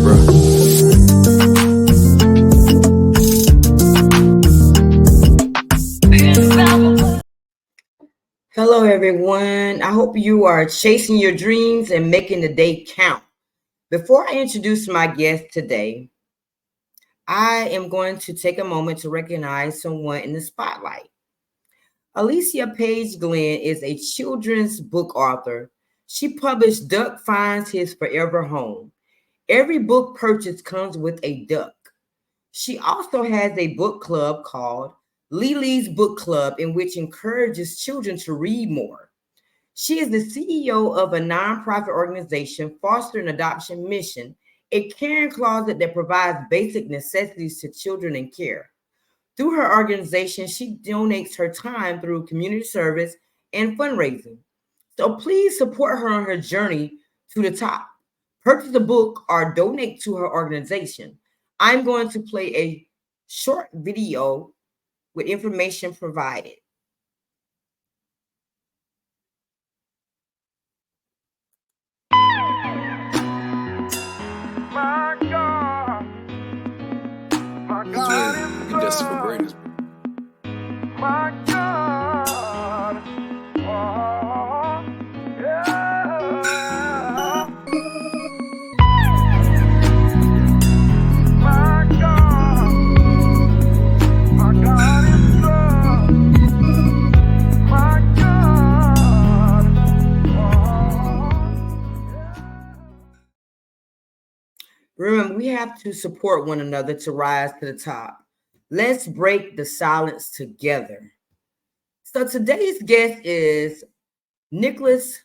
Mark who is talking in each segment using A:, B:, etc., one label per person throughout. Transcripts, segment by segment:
A: bro.
B: Hello, everyone. I hope you are chasing your dreams and making the day count. Before I introduce my guest today, I am going to take a moment to recognize someone in the spotlight. Alicia Page Glenn is a children's book author. She published Duck Finds His Forever Home. Every book purchase comes with a duck. She also has a book club called Lily's Book Club, in which encourages children to read more. She is the CEO of a nonprofit organization, Foster and Adoption Mission, a caring closet that provides basic necessities to children in care. Through her organization, she donates her time through community service and fundraising. So please support her on her journey to the top. Purchase a book or donate to her organization. I'm going to play a short video with information provided.
C: My God, my God is
A: We destined for greatness.
C: my God. Oh, yeah. My God is good. My God.
B: Remember, we have to support one another to rise to the top. Let's break the silence together. So today's guest is Nikolaas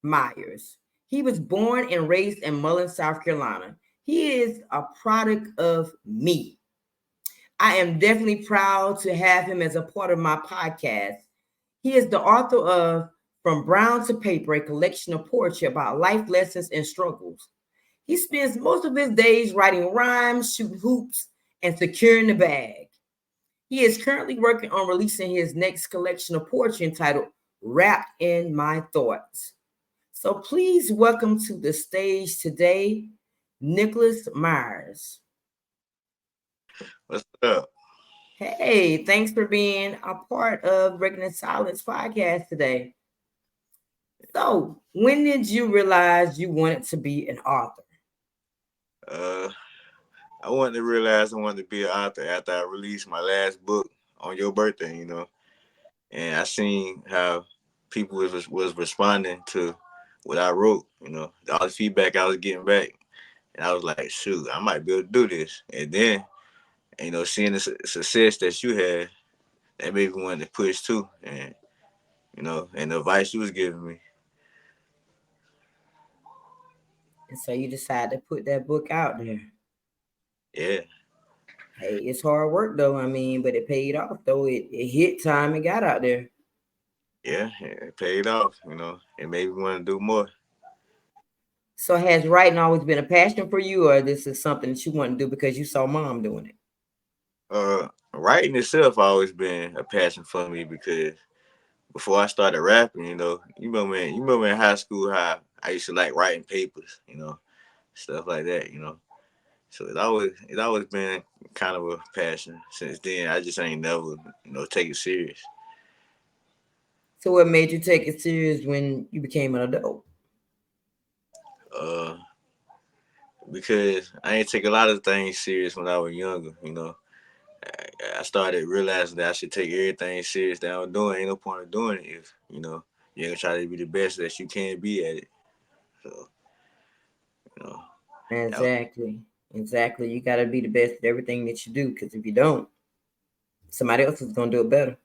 B: Myers. He was born and raised in Mullen, South Carolina. He is a product of me. I am definitely proud to have him as a part of my podcast. He is the author of From Brown to Paper, a collection of poetry about life lessons and struggles. He spends most of his days writing rhymes, shooting hoops, and securing the bag. He is currently working on releasing his next collection of poetry entitled Wrapped in My Thoughts. So please welcome to the stage today, Nikolaas Myers.
D: What's up?
B: Hey, thanks for being a part of Breaking the Silence podcast today. So, when did you realize you wanted to be an author?
D: Uh, I wanted to realize I wanted to be an author after I released my last book on your birthday, and I seen how people was responding to what I wrote, all the feedback I was getting back, and I was like, shoot, I might be able to do this. And then, seeing the success that you had, that made me want to push too, and the advice you was giving me.
B: And so you decided to put that book out there.
D: Yeah.
B: Hey, it's hard work though. I mean, but it paid off though. It hit time and got out there.
D: Yeah, it paid off, it made me want to do more.
B: So has writing always been a passion for you, or this is something that you want to do because you saw mom doing it?
D: Writing itself always been a passion for me because before I started rapping, you remember in high school how I used to like writing papers, stuff like that, So it always been kind of a passion. Since then, I just ain't never, take it serious.
B: So what made you take it serious when you became an adult?
D: Uh, because I ain't take a lot of things serious when I was younger, I started realizing that I should take everything serious that I'm doing. Ain't no point of doing it if, you ain't gonna try to be the best that you can be at it. So, you know, that-
B: Exactly. You got to be the best at everything that you do, because if you don't, somebody else is going to do it better.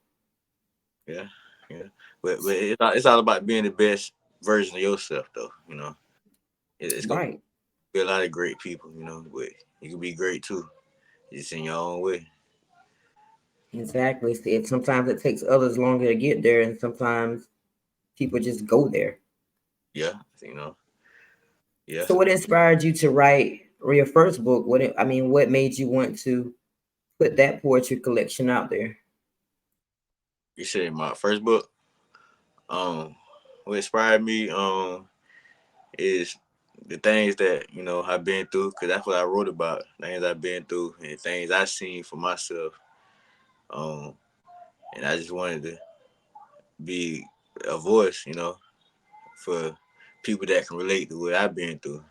D: yeah, yeah. But it's all about being the best version of yourself, though. It's gonna
B: Right.
D: be a lot of great people, but you can be great too, just in your own way.
B: Exactly. See, sometimes it takes others longer to get there, and sometimes people just go there.
D: Yeah, yeah.
B: So, what inspired you to write your first book? What made you want to put that poetry collection out there?
D: You said my first book. What inspired me is the things that I've been through, because that's what I wrote about. Things I've been through and things I seen for myself. Um, and I just wanted to be a voice, for people that can relate to what I've been through,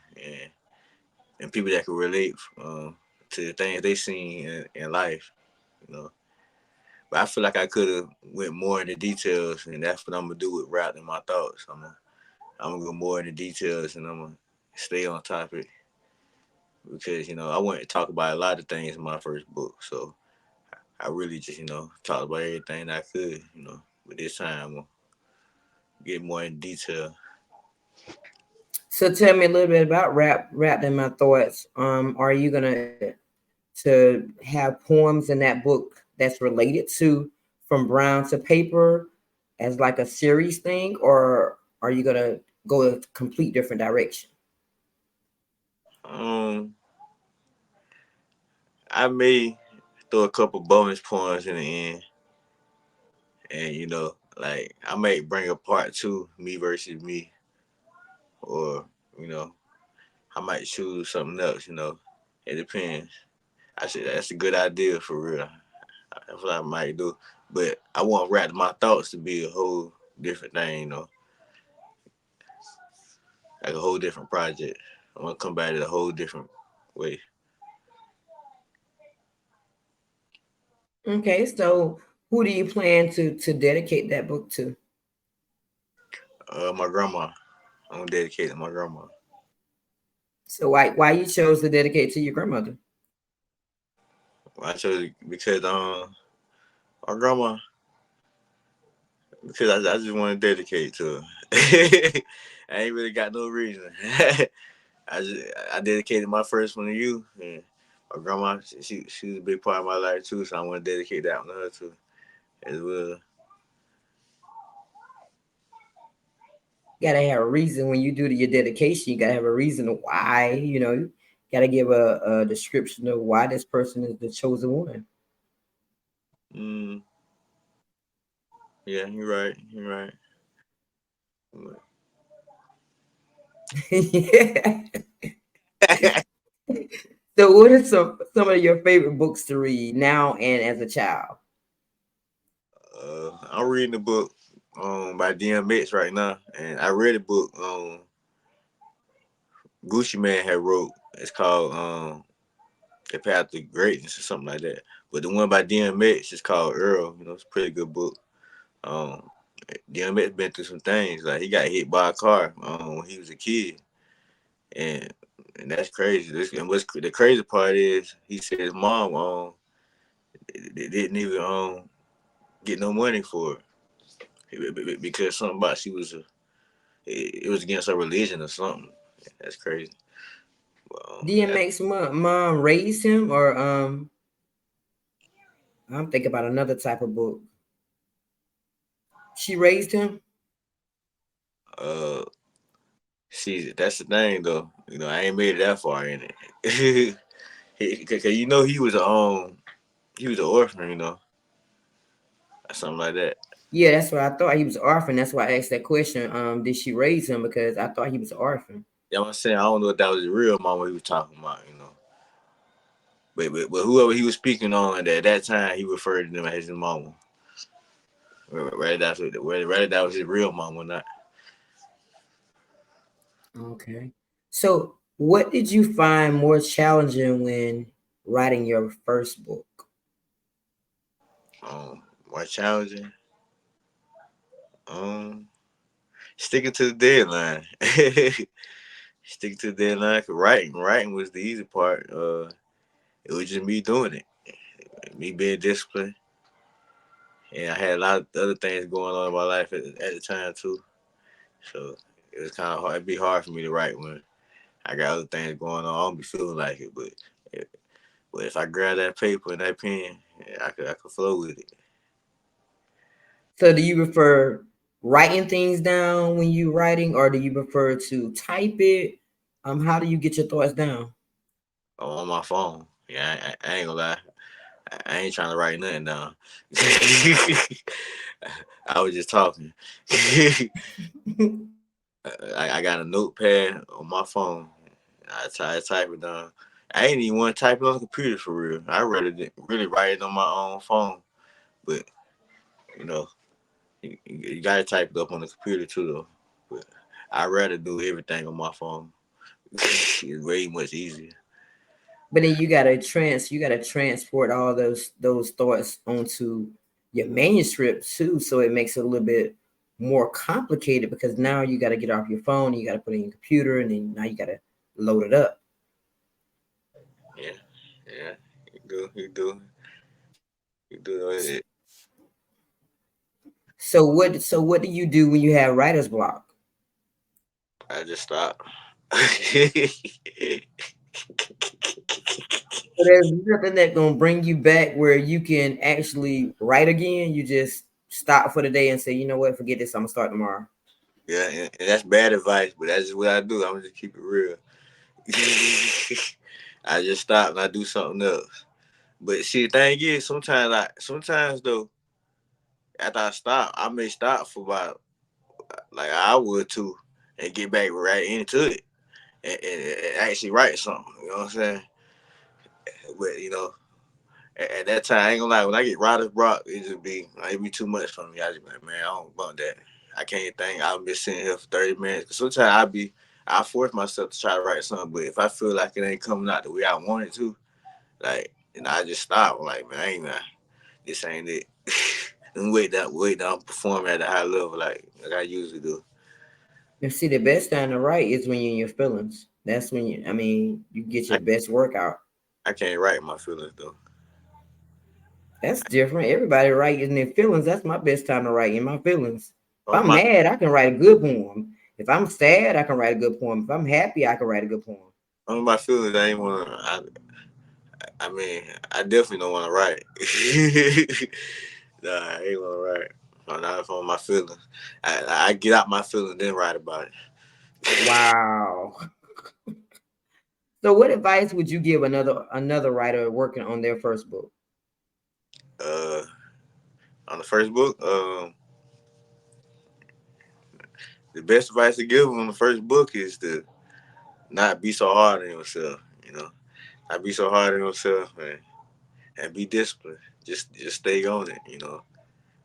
D: and people that can relate to the things they seen in life, you know. But I feel like I could have went more into details, and that's what I'm gonna do with rap and my thoughts. I'm gonna go more into details, and I'm gonna stay on topic because I wanted to talk about a lot of things in my first book. So I really just talked about everything I could, But this time I'm gonna get more in detail.
B: So tell me a little bit about rap and my thoughts. Are you gonna to have poems in that book that's related to from brown to paper as like a series thing, or are you gonna go a complete different direction?
D: Um, I may throw a couple bonus points in the end, and like I may bring a part two, me versus me, or you know, I might choose something else. It depends. I said that's a good idea for real. That's what I might do. But I want rap my thoughts to be a whole different thing, like a whole different project. I want to come back in a whole different way.
B: Okay, so who do you plan to dedicate that book to?
D: My grandma. I'm gonna dedicate it to my grandma.
B: So why you chose to dedicate to your grandmother?
D: I chose it because my grandma, because I just want to dedicate to her. I ain't really got no reason. I dedicated my first one to you, and my grandma, she was a big part of my life too. So I want to dedicate that one to her too as well.
B: You gotta have a reason when you do your dedication. You gotta have a reason of why. You gotta give a description of why this person is the chosen one.
D: Mm, yeah, you're right. You're right.
B: Yeah. So, what are some of your favorite books to read now and as a child?
D: I'm reading the book by DMX right now, and I read a book Gucci Man had wrote. It's called The Path to Greatness or something like that. But the one by DMX is called Earl. It's a pretty good book. Um, DMX been through some things. Like he got hit by a car when he was a kid, and that's crazy. And what's the crazy part is he said his mom didn't even get no money for it because something about she was it was against her religion or something. That's crazy. That's,
B: DMX mom raised him, or I'm thinking about another type of book. She raised him.
D: uh, see, that's the thing though. I ain't made it that far in it. Cause he was an orphan, or something like that.
B: Yeah, that's what I thought. He was an orphan. That's why I asked that question. Did she raise him? Because I thought he was an orphan.
D: You know what I'm saying? I don't know if that was the real mama he was talking about. But whoever he was speaking on at that time, he referred to them as his mama. Whether that was his real mama or not.
B: Okay. So, what did you find more challenging when writing your first book?
D: More challenging. Um, Sticking to the deadline. Sticking to the deadline. Cause writing was the easy part. It was just me doing it, me being disciplined, and I had a lot of other things going on in my life at the time too. So it was kind of hard. It'd be hard for me to write when I got other things going on. I don't be feeling like it, but if I grab that paper and that pen, yeah, I could flow with it.
B: So, do you prefer writing things down when you writing, or do you prefer to type it? How do you get your thoughts down?
D: On my phone. Yeah, I ain't gonna lie. I ain't trying to write nothing down. I was just talking. I got a notepad on my phone. I type it down. I ain't even want to type it on the computer for real. I really write it on my own phone. But you know, you gotta type it up on the computer too though. But I rather do everything on my phone. It's way much easier.
B: But then you gotta transport all those thoughts onto your manuscript too, so it makes it a little bit more complicated because now you got to get off your phone, you got to put it in your computer, and then now you got to load it up.
D: Yeah, yeah. You do it.
B: So what do you do when you have writer's block?
D: I just stop.
B: So there's nothing that gonna bring you back where you can actually write again. You just stop for the day and say, you know what, forget this. I'm gonna start tomorrow.
D: Yeah, and that's bad advice, but that's just what I do. I'm just keep it real. I just stop and I do something else. But see, the thing is, sometimes though, after I stop, I may stop for about like an hour or two and get back right into it and actually write something. You know what I'm saying? But at that time, I ain't gonna lie. When I get writer's block, it be too much for me. I just be like, man, I don't want that. I can't think. I'll be sitting here for 30 minutes. Cause sometimes I force myself to try to write something, but if I feel like it ain't coming out the way I want it to, like, I just stop. I'm like, man, I ain't not. This ain't it. And wait down, perform at a high level like I usually do.
B: And see, the best time to write is when you're in your feelings. That's when you get
D: I,
B: your best work out.
D: I can't write my feelings though.
B: That's different. Everybody write in their feelings. That's my best time to write in my feelings. If
D: On
B: I'm
D: my
B: mad, I can write a good poem. If I'm sad, I can write a good poem. If I'm happy, I can write a good poem.
D: on my feelings, I ain't wanna. I mean, I definitely don't want to write. Nah, I ain't want to write. Not on my feelings. I get out my feelings, then write about it.
B: Wow. So what advice would you give another writer working on their first book?
D: uh, on the first book, the best advice to give them on the first book is to not be so hard on yourself. Not be so hard on yourself, and be disciplined. Just stay on it.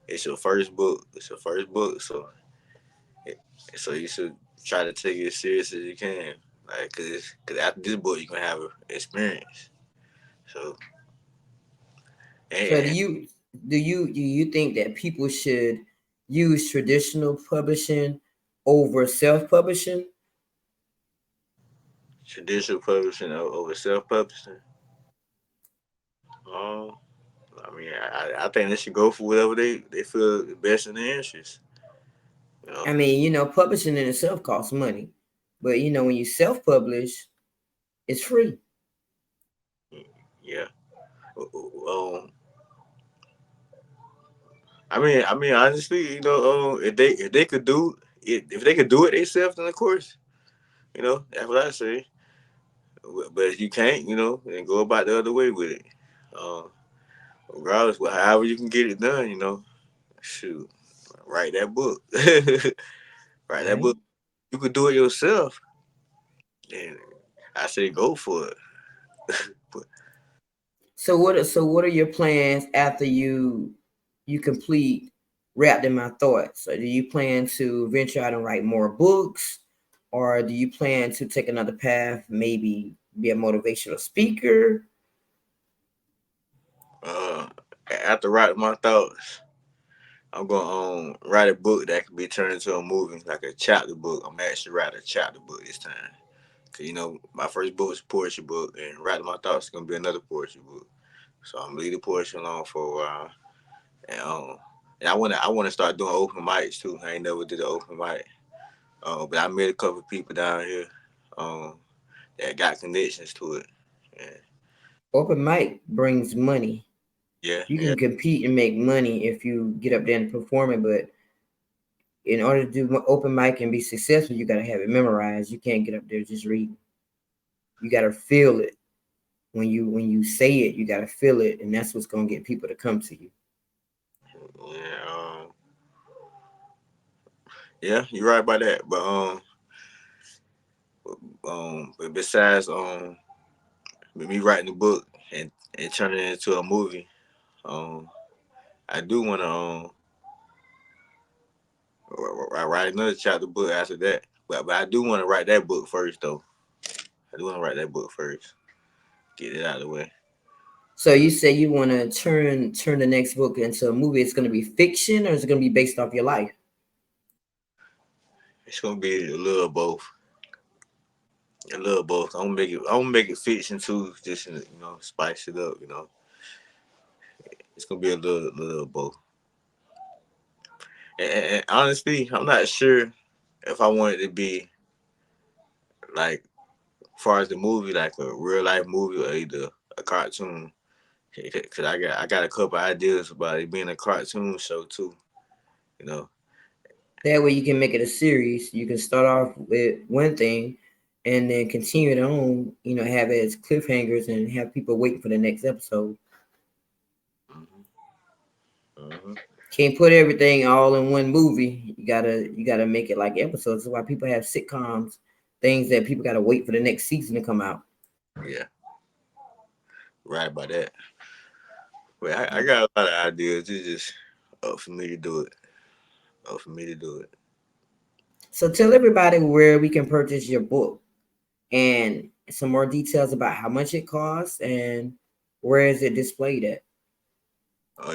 D: It's your first book. It's your first book, so you should try to take it as serious as you can. Like, cause after this book, you gonna have experience. So,
B: So do
D: and
B: you do you think that people should use traditional publishing over self-publishing?
D: traditional publishing over self publishing. Um, I mean, I think they should go for whatever they feel the best in their interest. You know,
B: Publishing in itself costs money. But when you self-publish, it's free.
D: yeah. Um, I mean, honestly, if they could do it, if they could do it themselves, then of course, that's what I say. But if you can't, then go about the other way with it. Um, Regardless, however you can get it done, shoot, write that book. Write that
B: Right.
D: book. You could do it yourself, and I say go for it. But
B: So what are your plans after you complete Wrapped in My Thoughts? So do you plan to venture out and write more books, or do you plan to take another path, maybe be a motivational speaker?
D: uh, after writing my thoughts, I'm gonna write a book that can be turned into a movie, like a chapter book. I'm actually writing a chapter book this time. Cause my first book was a poetry book, and writing my thoughts is gonna be another poetry book. So I'm leaving poetry alone for a while, and I wanna start doing open mics too. I ain't never did an open mic, but I met a couple people down here, um, that got connections to it. And
B: Open mic brings money.
D: yeah,
B: You
D: yeah,
B: can compete and make money if you get up there and perform it, but in order to do open mic and be successful, you got to have it memorized. You can't get up there just reading. You got to feel it. When you say it, you got to feel it, and that's what's gonna get people to come to you.
D: yeah, yeah. You're right about that, but But besides with me writing the book and turning it into a movie, I do want to write another chapter book after that. But I do want to write that book first, though. I do want to write that book first. Get it out of the way.
B: So you say you want to turn the next book into a movie. It's going to be fiction, or is it going to be based off your life?
D: It's gonna be a little of both. A little of both. I'm gonna make it fiction too, just spice it up. It's gonna be a little of both. And honestly, I'm not sure if I want it to be like, far as the movie, like a real life movie or either a cartoon. Cause I got a couple ideas about it being a cartoon show too. You know.
B: That way you can make it a series. You can start off with one thing and then continue it on, have it as cliffhangers and have people waiting for the next episode.
D: Hmm. Hmm.
B: Can't put everything all in one movie. You gotta make it like episodes. That's why people have sitcoms, things that people gotta wait for the next season to come out.
D: Yeah, right about that. But I got a lot of ideas. It's just up for me to do it. Up for me to do it.
B: So tell everybody where we can purchase your book and some more details about how much it costs and where is it displayed at.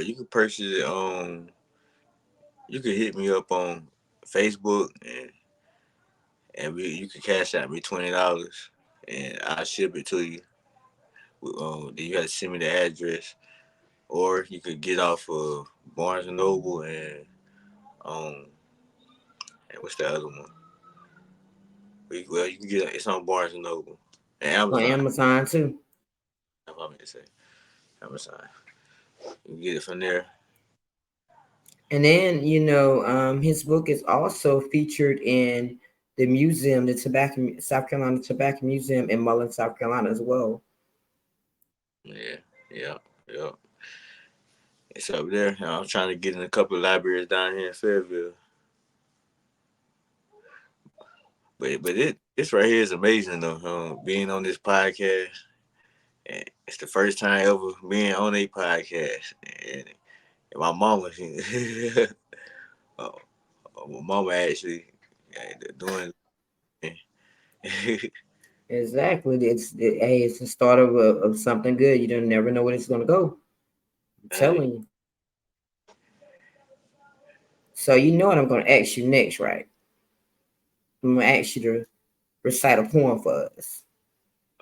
D: You can purchase it. You can hit me up on Facebook and you can cash out me $20 and I'll ship it to you. Then you got to send me the address, or you could get off of Barnes and Noble um and what's the other one? Well, you can get it's on Barnes and Noble and
B: On
D: Amazon.
B: Amazon too.
D: That's what I meant to say. Amazon. You can get it from there.
B: And then, his book is also featured in the museum, the Tobacco South Carolina Tobacco Museum in Mullen, South Carolina as well.
D: Yeah, yeah, yeah. It's up there. I'm trying to get in a couple of libraries down here in Fayetteville. But this right here is amazing though. Being on this podcast, and it's the first time ever being on a podcast, and my mama, uh, my mama actually doing.
B: Exactly. Hey, it's the start of something good. You don't never know where it's gonna go. I'm
D: Right.
B: telling you. So you know what I'm gonna ask you next, right? I'm gonna ask you to recite a poem for us.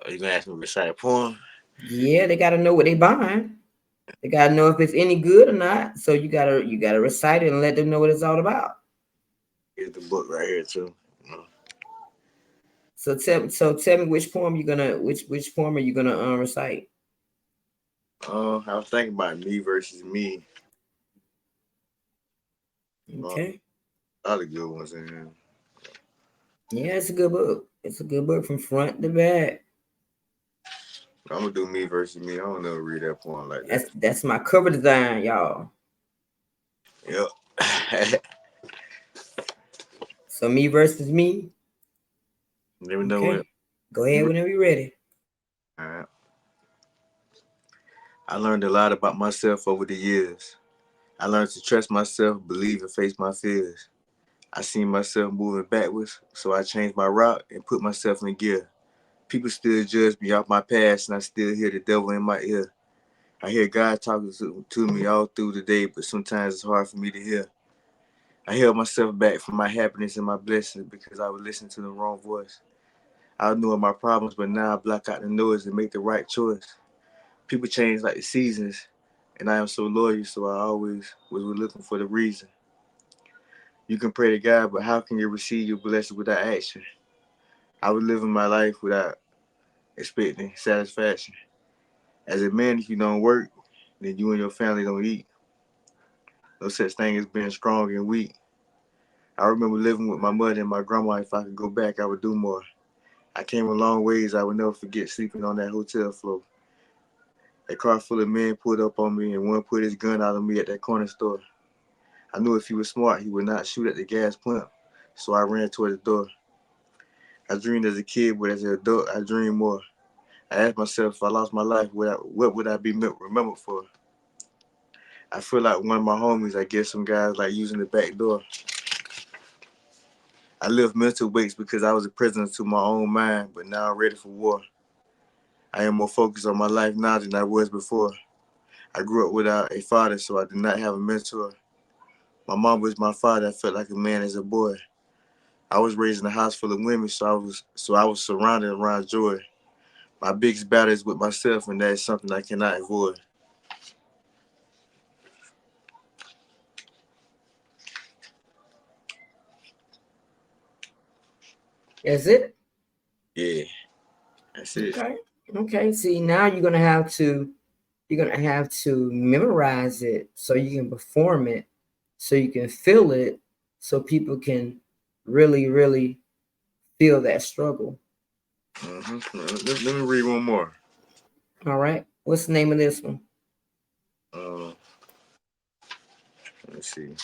D: Are you gonna ask me to recite a poem?
B: Yeah, they gotta know what they buying. They gotta know if it's any good or not. So you gotta recite it and let them know what it's all about.
D: Here's the book right here too. You know.
B: So tell me which poem are you gonna recite?
D: I was thinking about me versus me.
B: Okay.
D: A lot of good ones in here.
B: Yeah, it's a good book. It's a good book from front to back.
D: I'm gonna do me versus me. I don't know read that poem like
B: That's
D: that.
B: that's my cover design, y'all.
D: Yep.
B: So me versus me.
D: Never know when.
B: Okay. Go ahead whenever you're ready.
D: All right. I learned a lot about myself over the years. I learned to trust myself, believe, and face my fears. I seen myself moving backwards, so I changed my route and put myself in gear. People still judge me off my past, and I still hear the devil in my ear. I hear God talking to me all through the day, but sometimes it's hard for me to hear. I held myself back from my happiness and my blessings because I was listening to the wrong voice. I knew my problems, but now I block out the noise and make the right choice. People change like the seasons, and I am so loyal, so I always was looking for the reason. You can pray to God, but how can you receive your blessing without action? I was living my life without expecting satisfaction. As a man, if you don't work, then you and your family don't eat. No such thing as being strong and weak. I remember living with my mother and my grandma. If I could go back, I would do more. I came a long ways. I would never forget sleeping on that hotel floor. A car full of men pulled up on me, and one put his gun out on me at that corner store. I knew if he was smart, he would not shoot at the gas pump. So I ran toward the door. I dreamed as a kid, but as an adult, I dream more. I ask myself, if I lost my life, what would I be remembered for? I feel like one of my homies, I guess some guys like using the back door. I live mental weights because I was a prisoner to my own mind, but now I'm ready for war. I am more focused on my life now than I was before. I grew up without a father, so I did not have a mentor. My mom was my father. I felt like a man as a boy. I was raised in a house full of women, so I was surrounded around joy. My biggest battle is with myself, and that is something I cannot avoid.
B: That's it.
D: Yeah, that's it.
B: Okay. Okay. See, now you're gonna have to memorize it so you can perform it, so you can feel it, so people can really, really feel that struggle.
D: Let me read one more.
B: All right. What's the name of this one?
D: Uh, let me see.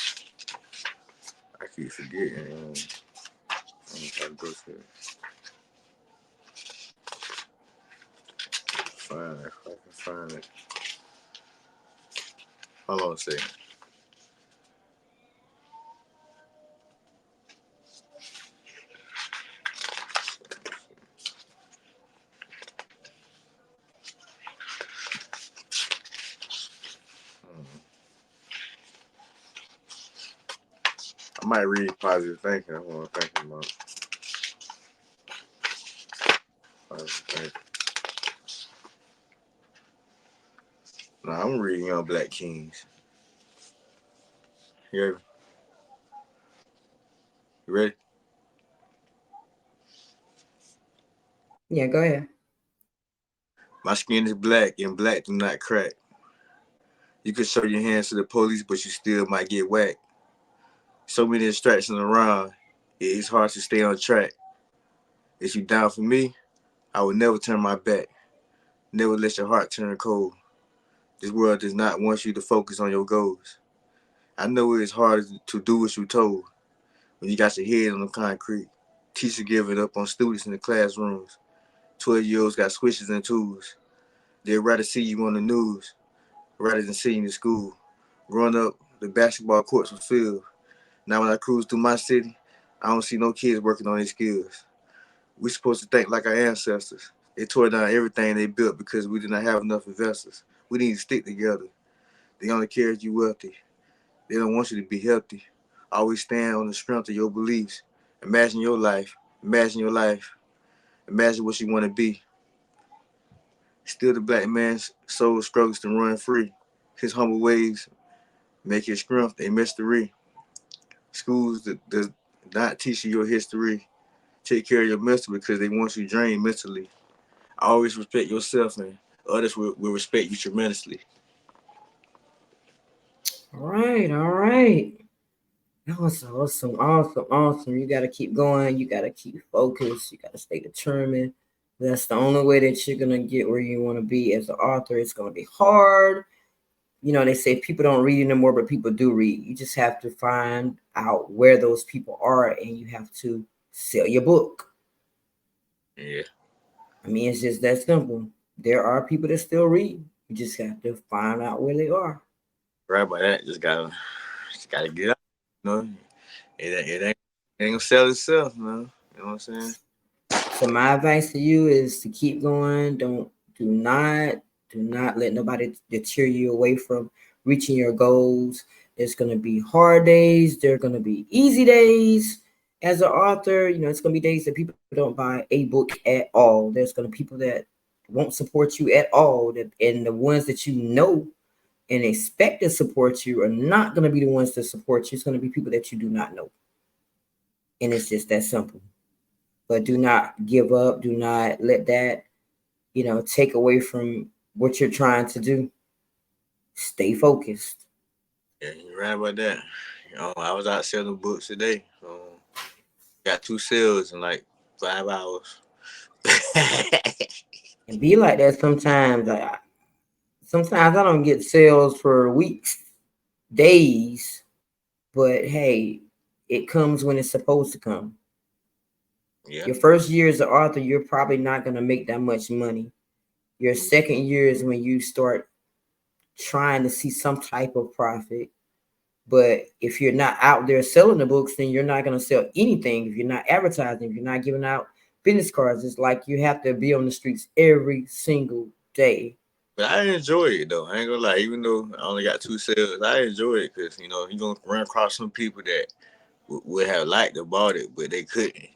D: I keep forgetting. I go to find it. If I can find it. Hold on a second. I might read positive thinking. I want to think about positive thinking. No, I'm reading Young Black Kings. You ready?
B: Yeah, go ahead.
D: My skin is black, and black do not crack. You can show your hands to the police, but you still might get whacked. So many distractions around, it's hard to stay on track. If you down for me, I would never turn my back. Never let your heart turn cold. This world does not want you to focus on your goals. I know it's hard to do what you're told when you got your head on the concrete. Teacher giving up on students in the classrooms. 12-year-olds got switches and tools. They'd rather see you on the news rather than see you in school. Growing up, the basketball courts were filled. Now when I cruise through my city, I don't see no kids working on their skills. We supposed to think like our ancestors. They tore down everything they built because we did not have enough investors. We need to stick together. They only care if you wealthy. They don't want you to be healthy. Always stand on the strength of your beliefs. Imagine your life. Imagine your life. Imagine what you want to be. Still the black man's soul struggles to run free. His humble ways make his strength a mystery. Schools that does not teach you your history. Take care of your mental because they want you drained mentally. Always respect yourself and others will respect you tremendously.
B: All right, all right. That was awesome, awesome, awesome. You got to keep going. You got to keep focused. You got to stay determined. That's the only way that you're going to get where you want to be as an author. It's going to be hard. You know, they say people don't read anymore, but people do read. You just have to find out where those people are and you have to sell your book.
D: Yeah.
B: I mean, it's just that simple. There are people that still read. You just have to find out where they are.
D: Right about that. Just gotta get out. You know, it ain't gonna sell itself, man. You know what I'm saying?
B: So my advice to you is to keep going. Do not let nobody deter you away from reaching your goals. There's gonna be hard days. There are gonna be easy days. As an author, it's gonna be days that people don't buy a book at all. There's gonna be people that won't support you at all. And the ones that you know and expect to support you are not gonna be the ones that support you. It's gonna be people that you do not know. And it's just that simple. But do not give up. Do not let that, take away from what you're trying to do. Stay focused.
D: Yeah, you're right about that. I was out selling books today. Got two sales in like 5 hours.
B: And be like that sometimes. Sometimes I don't get sales for weeks, days, but hey, it comes when it's supposed to come.
D: Yeah.
B: Your first year as an author, you're probably not going to make that much money. Your second year is when you start trying to see some type of profit. But if you're not out there selling the books, then you're not going to sell anything. If you're not advertising, if you're not giving out business cards, it's like you have to be on the streets every single day.
D: But I enjoy it though. I ain't gonna lie. Even though I only got two sales, I enjoy it because you gonna run across some people that would have liked about it, but they couldn't.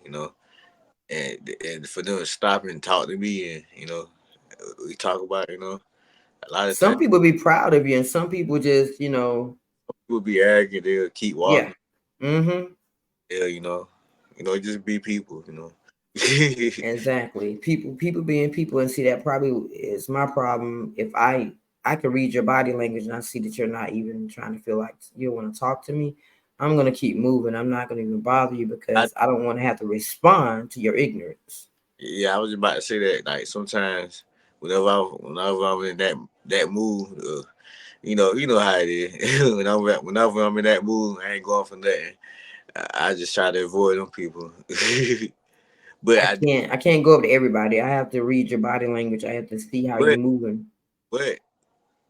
D: And for them to stop and talk to me, and we talk about a lot of
B: Some
D: times
B: people be proud of you, and some people just,
D: people be arrogant. They'll keep
B: yeah.
D: walking.
B: Mm-hmm.
D: Yeah, just be people.
B: Exactly. People being people, and see that probably is my problem. If I could read your body language and I see that you're not even trying to feel like you want to talk to me, I'm gonna keep moving. I'm not gonna even bother you
D: I
B: because I don't want to have to respond to your ignorance.
D: Yeah, I was about to say that. Like sometimes, whenever I'm in that mood, you know how it is. Whenever I'm in that mood, I ain't going for nothing. I just try to avoid them people. but
B: I
D: I
B: can't I can't go up to everybody. I have to read your body language. I have to see how you're
D: but
B: moving.
D: but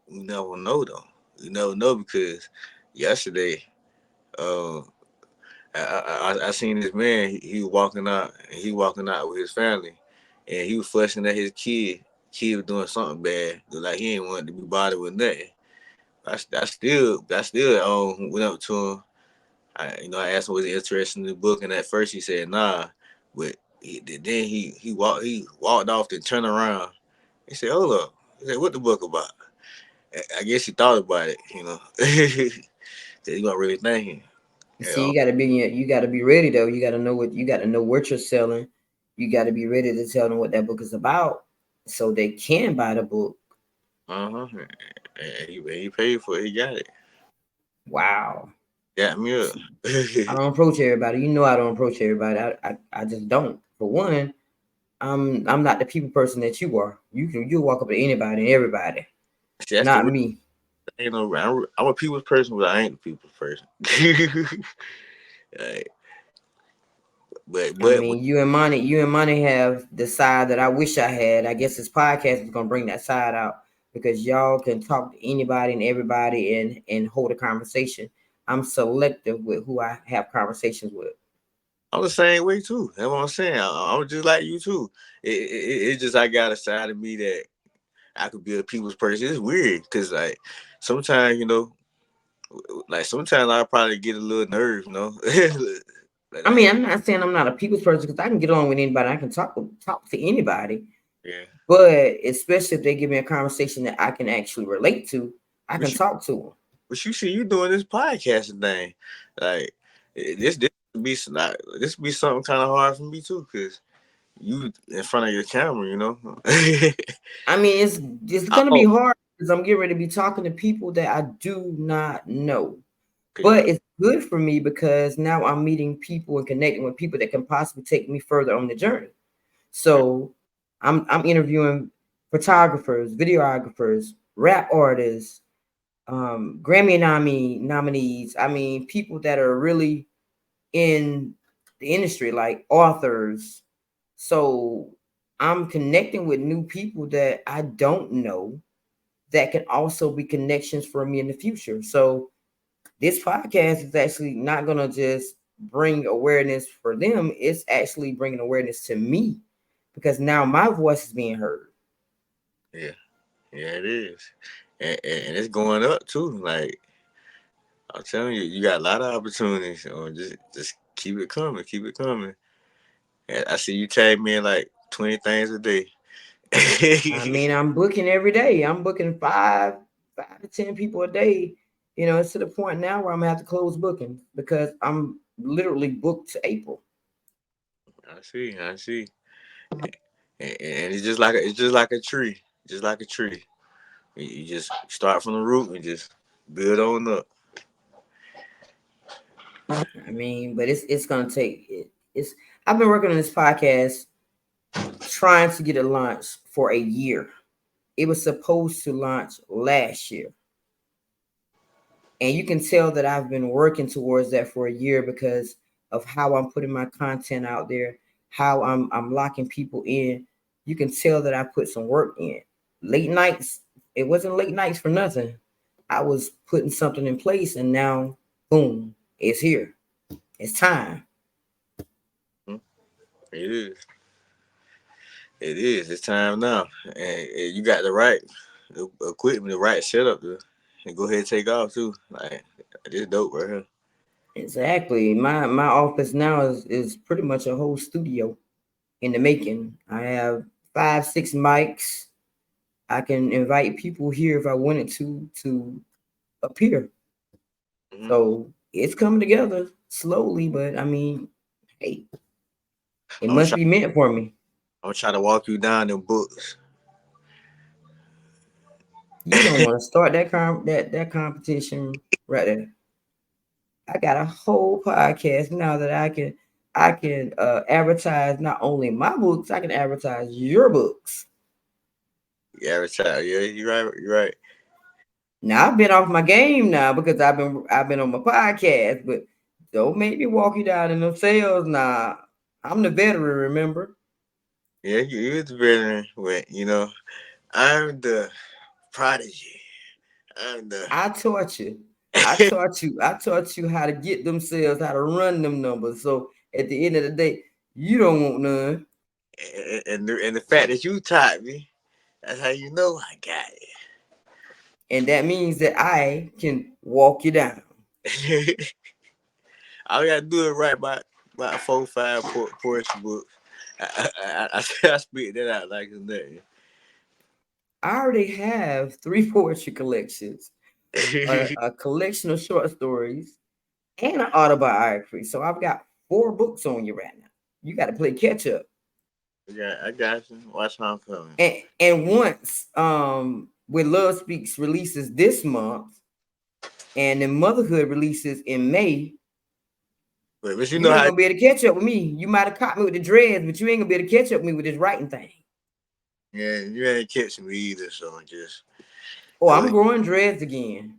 D: you never know though. You never know because yesterday, um, I seen this man. He was walking out. He walking out with his family, and he was fussing at his kid. Kid was doing something bad. Looked like he ain't wanted to be bothered with nothing. I still went up to him. I asked him was he interested in the book, and at first he said nah, but then he walked off and turned around. He said, "Hold up." He said, "What the book about?" I guess he thought about it. Said he wasn't really thinking.
B: See,
D: Yeah,
B: you gotta be ready though. You gotta know what you're selling. You gotta be ready to tell them what that book is about, so they can buy the book.
D: uh huh. And he paid for it. He got it.
B: Wow.
D: Got me up.
B: See, I don't approach everybody. You know I don't approach everybody. I just don't. For one, I'm not the people person that you are. You walk up to anybody and everybody.
D: See, that's the
B: Not
D: real.
B: me.
D: Ain't no. I'm a people's person, but I ain't a people's person. Like,
B: I
D: but
B: mean, you and Money have the side that I wish I had. I guess this podcast is gonna bring that side out because y'all can talk to anybody and everybody and hold a conversation. I'm selective with who I have conversations with.
D: I'm the same way too. That's what I'm saying. I'm just like you too. It's just I got a side of me that I could be a people's person. It's weird because sometimes sometimes I probably get a little nerve. But
B: I mean, I'm not saying I'm not a people's person because I can get on with anybody. I can talk to anybody,
D: yeah.
B: but especially if they give me a conversation that I can actually relate to, I can
D: But you,
B: talk to them.
D: but you see, you doing this podcasting thing, like this be something kind of hard for me too, cause you in front of your camera.
B: I mean, it's gonna be
D: Oh,
B: hard because I'm getting ready to be talking to people that I do not know.
D: okay,
B: But it's good for me because now I'm meeting people and connecting with people that can possibly take me further on the journey.
D: okay.
B: So I'm interviewing photographers, videographers, rap artists, Grammy nominees. I mean, people that are really in the industry, like authors. So I'm connecting with new people that I don't know that can also be connections for me in the future. So this podcast is actually not going to just bring awareness for them, it's actually bringing awareness to me because now my voice is being heard.
D: Yeah, yeah, it is, and it's going up too. Like I'm telling you, you got a lot of opportunities. Just keep it coming, keep it coming. And I see you tag me in like 20 things a day.
B: I mean, I'm booking every day. I'm booking five to 10 people a day. It's to the point now where I'm gonna have to close booking because I'm literally booked to April.
D: I see. And it's just like a tree, just like a tree. You just start from the root and just build on up.
B: I mean, but it's gonna take it's I've been working on this podcast trying to get it launched for a year. It was supposed to launch last year. And you can tell that I've been working towards that for a year because of how I'm putting my content out there. how I'm locking people in, you can tell that I put some work in. Late nights, it wasn't late nights for nothing. I was putting something in place, and now, boom, it's here. It's time.
D: Mhm. It is. It is. It's time now, and you got the right equipment, the right setup and go ahead and take off too. Like this dope right here.
B: Exactly. My office now is pretty much a whole studio in the making. I have 5, 6 mics. I can invite people here if I wanted to appear.
D: Hmm.
B: So it's coming together slowly, but I mean, hey, it
D: I'm gonna
B: must
D: try.
B: be meant for me.
D: I'm gonna try to walk you down them books.
B: You don't want to start that competition right there. I got a whole podcast now that I can advertise not only my books, I can advertise your books.
D: Yeah, every time. Yeah, you're right. You're right.
B: Now I've been off my game now because I've been on my podcast, but don't make me walk you down in them sales now. I'm the veteran, remember?
D: Yeah, you was veteran, but I'm the prodigy. I'm the
B: I taught you. I taught you how to get them sales, how to run them numbers. So at the end of the day, you don't want none.
D: and the fact that you taught me, that's how you know I got
B: And that means that I can walk you down.
D: it. All I gotta do is write about 4, 5 poetry books. I spit that out like it's nothing.
B: I already have three poetry collections, a collection of short stories, and an autobiography. So I've got 4 books on you right now. You got to play catch up.
D: Yeah, I got you. Watch how I'm coming.
B: And once when Love Speaks releases this month, and then Motherhood releases in May,
D: But you
B: you
D: know
B: ain't
D: how.
B: gonna be able to catch up with me. You might have caught me with the dreads, but you ain't gonna be able to catch up with me with this writing thing.
D: Yeah, you ain't catching me either. So just
B: Oh,
D: go
B: I'm
D: ahead.
B: growing dreads again.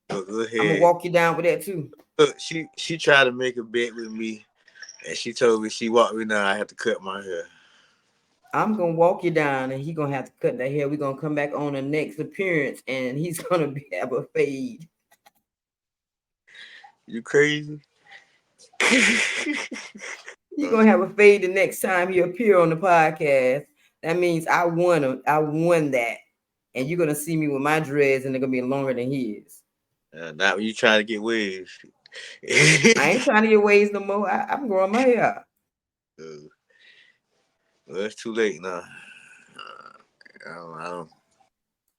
D: Go
B: I'm gonna
D: ahead.
B: walk you down with that too.
D: Look, she tried to make a bet with me, and she told me she walked me down. I have to cut my hair.
B: I'm gonna walk you down, and he gonna have to cut that hair. We're gonna come back on the next appearance, and he's gonna have a fade.
D: You crazy?
B: You're gonna have a fade the next time he appear on the podcast. That means I won him. I won that, and you're gonna see me with my dreads, and they're gonna be longer than his.
D: Not when you trying to get waves.
B: I ain't trying to get waves no more. I'm growing my hair out.
D: Uh, well, it's too late now. I don't.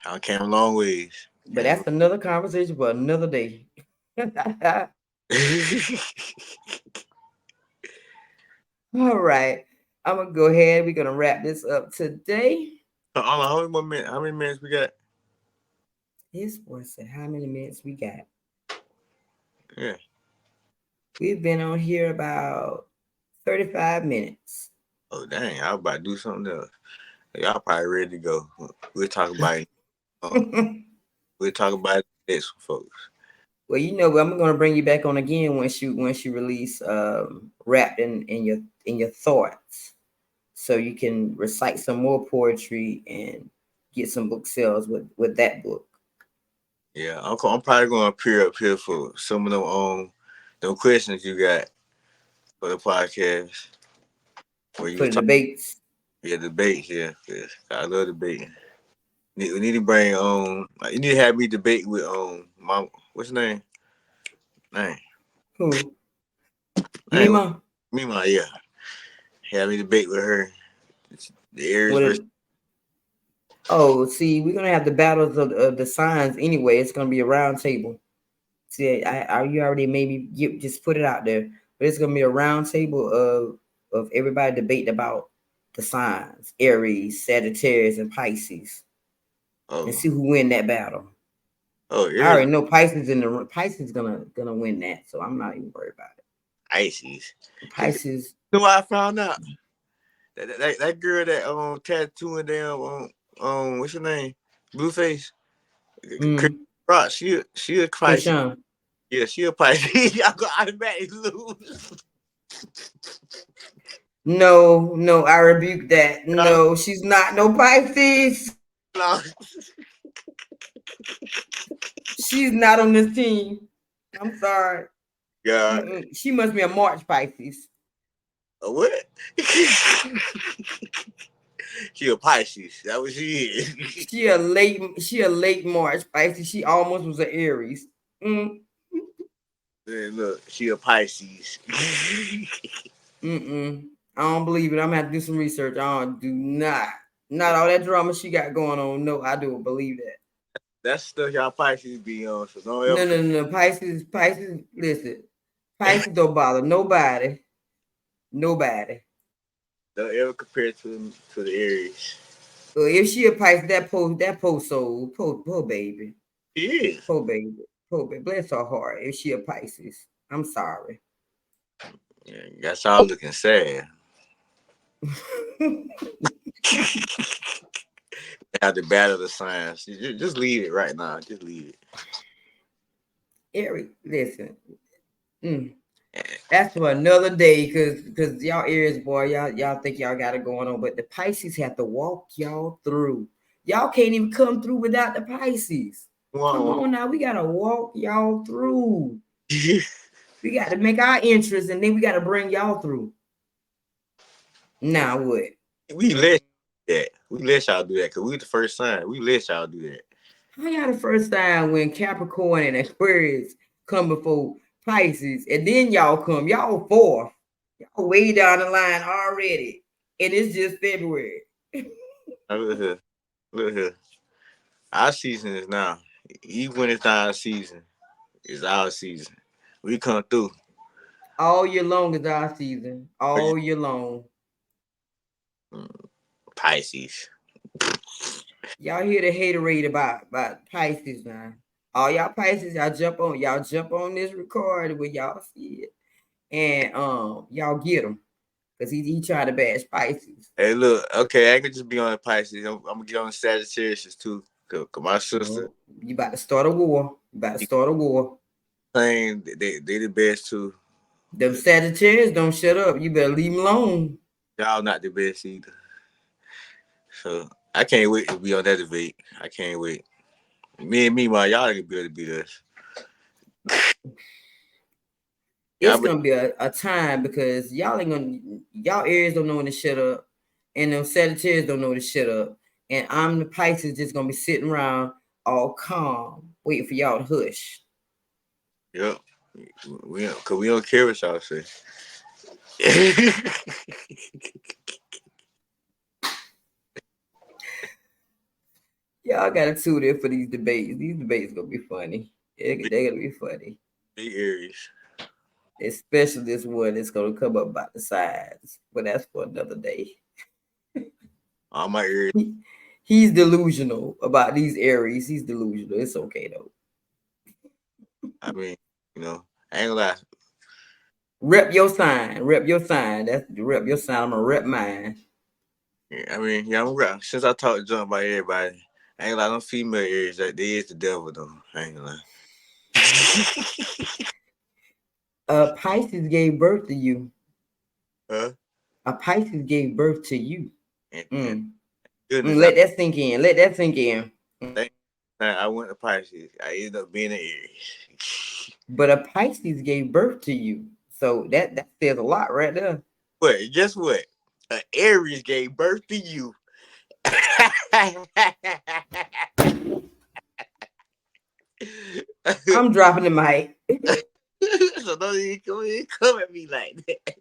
D: I came a long ways.
B: But that's another conversation for another day. All right. I'm gonna go ahead. We're gonna wrap this up today.
D: Hold on, how many more minutes? How many minutes we got?
B: His boy said, how many minutes we got?
D: Yeah.
B: We've been on here about 35 minutes.
D: Oh dang! I was about to do something else. Y'all probably ready to go. We'll talk about it.
B: Well,
D: We'll talk about it next one, folks.
B: I'm gonna bring you back on again once you release wrapped in your thoughts, so you can recite some more poetry and get some book sales with that book.
D: Yeah, I'm probably gonna appear up here for some of them questions you got for the podcast where you
B: For
D: was
B: the
D: talking.
B: debates.
D: Yeah, debates. Yeah, 'cause I love debating. We need to bring like, you need to have me debate with my what's her name? Name.
B: Who?
D: Name.
B: Mima?
D: Me, my yeah. Have me debate with her. The Aries
B: What
D: versus.
B: it, oh, see, we're gonna have the battles of the signs anyway. It's gonna be a round table. See, you already maybe just put it out there, but it's gonna be a round table of everybody debating about the signs: Aries, Sagittarius, and Pisces, and
D: Oh,
B: see who win that battle. I
D: Aries
B: already know Pisces gonna win that, so I'm not even worried about
D: Ices.
B: it.
D: You
B: Pisces,
D: know what I found out? That girl that tattooing down what's her name? Blueface. Chris
B: mm,
D: Rock. She a Pisces.
B: Krishan,
D: Yeah, she a Pisces. Y'all gonna automatically lose.
B: No, no, I rebuke that.
D: God,
B: No, she's not no Pisces.
D: no.
B: She's not on this team. I'm sorry.
D: God,
B: She must be a March Pisces.
D: what? She a Pisces. That what she is.
B: She a late March Pisces. She almost was an Aries. Mm,
D: Man, look, she a Pisces.
B: mm-mm. I don't believe it. I'm gonna have to do some research. I do not. Not all that drama she got going on. No, I don't believe that.
D: That's stuff y'all Pisces be on. So don't ever
B: No, no, no, no. Pisces, listen. Pisces don't bother nobody. Nobody.
D: don't ever compare to the Aries.
B: If she a Pisces, that poor soul, poor baby.
D: She is.
B: Poor baby. Poor baby. Bless her heart. If she a Pisces. I'm sorry.
D: Yeah, that's all looking sad. Have the battle of the signs. Just leave it right now. Just leave
B: Eric, listen. Mm,
D: it.
B: that's for another day, cause y'all Aries boy, y'all think y'all got it going on, but the Pisces have to walk y'all through. Y'all can't even come through without the Pisces. Come
D: Wah,
B: on now, we gotta walk y'all through.
D: wah.
B: We got to make our interest, and then we got to bring y'all through. Now what?
D: we let that. We let y'all do that because we the first sign. We let y'all do that.
B: How y'all the first time when Capricorn and Aquarius come before Pisces, and then y'all come, y'all fourth, y'all way down the line already, and it's just February.
D: Now, look here. Look here. Our season is now. Even when it's not our season, it's our season. We come through.
B: All year long is our season. All year long.
D: Pisces.
B: Y'all hear the haterade about Pisces now. All y'all Pisces, y'all jump on this record when y'all see it, and y'all get them because he trying to bash Pisces.
D: Hey, look. Okay, I ain't gonna just be on the Pisces. I'm gonna get on the Sagittarius too. Cause my sister
B: Oh, you about to start a war. You about to start a war.
D: claim they the best too.
B: Them Sagittarius don't shut up. You better leave them alone.
D: Y'all not the best either. So I can't wait to be on that debate. I can't wait. Me and meanwhile, y'all ain't gonna be able to beat us. Y'all
B: It's
D: be,
B: gonna be a time because y'all Aries don't know when to shut up, and them Sagittarius don't know when to shut up, and I'm the Pisces just gonna be sitting around all calm, waiting for y'all to hush.
D: yep. Cause we don't care what y'all say.
B: Y'all gotta tune in for these debates. These debates gonna be funny. They're gonna be funny,
D: Big Aries.
B: especially this one that's gonna come up about the sides. But that's for another day.
D: All my Aries.
B: He's delusional about these Aries. He's delusional. It's okay though.
D: I mean, I ain't gonna lie.
B: Rep your sign. Rep your sign. That's rep your sign. I'm gonna rep mine.
D: I mean, yeah, I'm right. Since I talked junk about everybody, I ain't gonna lie. Them female Aries, that they is the devil though. I ain't gonna lie.
B: Pisces gave birth to you.
D: Huh?
B: A Pisces gave birth to you.
D: And
B: Mm.
D: goodness,
B: Let that sink in. Let that sink in.
D: think I went to Pisces. I ended up being an Aries.
B: But a Pisces gave birth to you. So that says a lot right there.
D: But guess what? An Aries gave birth to you.
B: I'm dropping the mic.
D: So don't even come at me like that.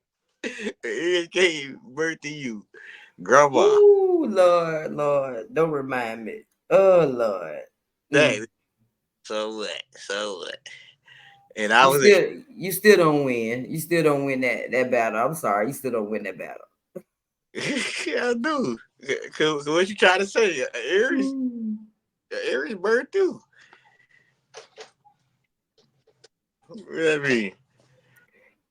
D: It gave birth to you, grandma.
B: Ooh, Lord, Lord. Don't remind me. Oh Lord. Mm.
D: That so what? So what? And I
B: You
D: was
B: still you still don't win. You still don't win that battle. I'm sorry. You still don't win that battle.
D: yeah, I do. Cause what you trying to say?
B: Mm.
D: Aries birth too. What that mean?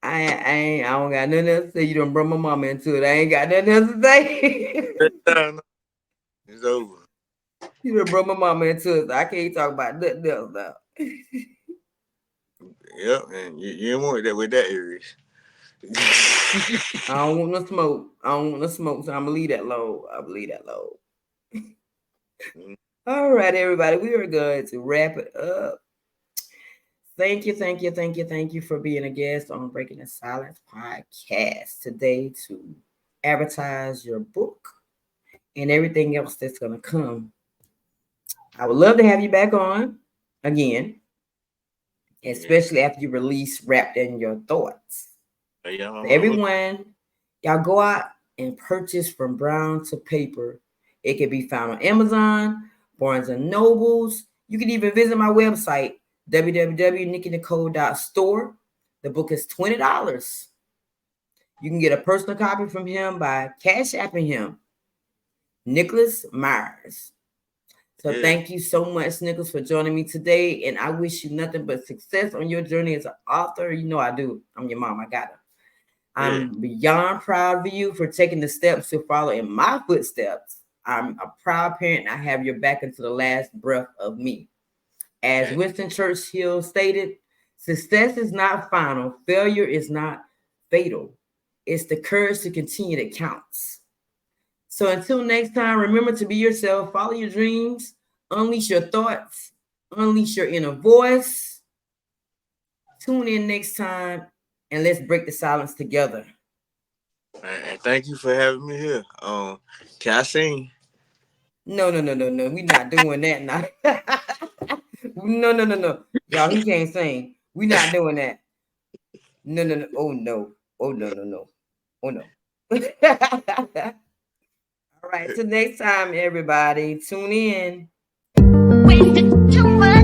B: I don't got nothing else to say. You done brought my mama into it. I ain't got nothing else to say.
D: It's over.
B: You done brought my mama into it. So I can't talk about nothing else now.
D: Yep, and you didn't want that with that Aries.
B: I don't want no smoke. I don't want no smoke, so I'm gonna leave that low. I believe that low. All right, everybody, we are going to wrap it up. Thank you, thank you, thank you, thank you for being a guest on Breaking the Silence podcast today to advertise your book and everything else that's gonna come. I would love to have you back on again,
D: Yeah.
B: especially after you release Wrapped in Your Thoughts.
D: Yeah,
B: For
D: I'm looking.
B: everyone, y'all go out and purchase From Brown to Paper. It can be found on Amazon, Barnes and Nobles. You can even visit my website, www.nikkinicole.store. The book is $20. You can get a personal copy from him by cash apping him, Nikolaas Myers. So
D: Yeah,
B: thank you so much, Nicholas, for joining me today. And I wish you nothing but success on your journey as an author. You know I do. I'm your mom. I got it.
D: yeah,
B: I'm beyond proud of you for taking the steps to follow in my footsteps. I'm a proud parent. I have your back until the last breath of me. As
D: man.
B: Winston Churchill stated, success is not final, failure is not fatal. It's the courage to continue that counts. So until next time, remember to be yourself, follow your dreams, unleash your thoughts, unleash your inner voice. Tune in next time and let's break the silence together.
D: And thank you for having me here. Can I sing?
B: No, no, no, no, no. We're not doing that now. No, no, no, no. Y'all, he can't sing. We're not doing that. No, no, no. Oh no. Oh no, no, no. Oh no. All right. Till next time, everybody. Tune in. Wasted too much.